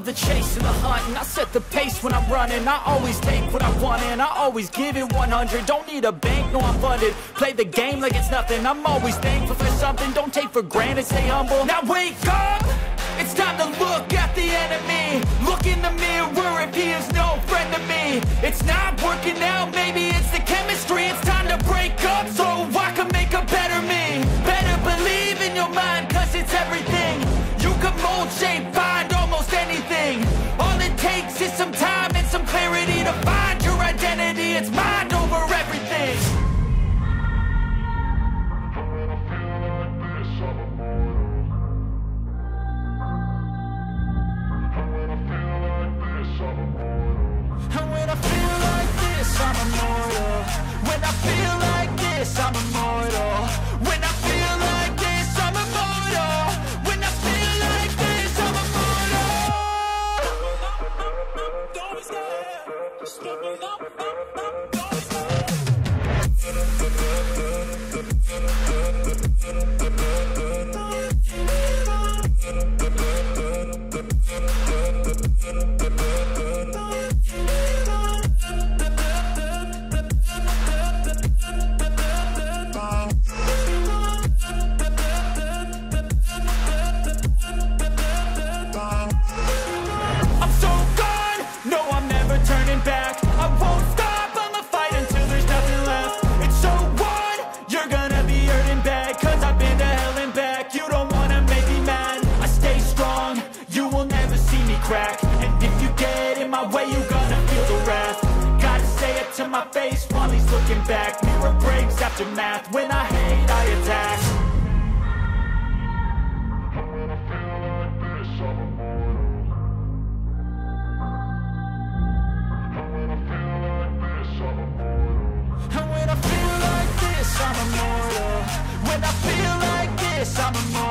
love the chase and the hunt, and I set the pace when I'm running. I always take what I want and I always give it 100. Don't need a bank, no I'm funded. Play the game like it's nothing. I'm always thankful for something. Don't take for granted, stay humble. Now wake up, it's time to look at the enemy. Look in the mirror if he is no friend to me. It's not working out, maybe it's the chemistry. It's time to break up so I can make a better me. Better believe in your mind, cause it's everything. You can mold, shape, find almost anything. All it takes is some time and some clarity to find your identity. It's mind over everything. And when I feel like this, I'm immortal. When I feel like this, I'm immortal. When I feel like this, I'm immortal. When I feel like this, I'm immortal. Don't be scared. Just open up. Don't be scared. To my face while he's looking back. Mirror breaks after math. When I hate, I attack. And when I feel like this, I'm immortal. And when I feel like this, I'm immortal. And when I feel like this, I'm immortal. When I feel like this, I'm immortal.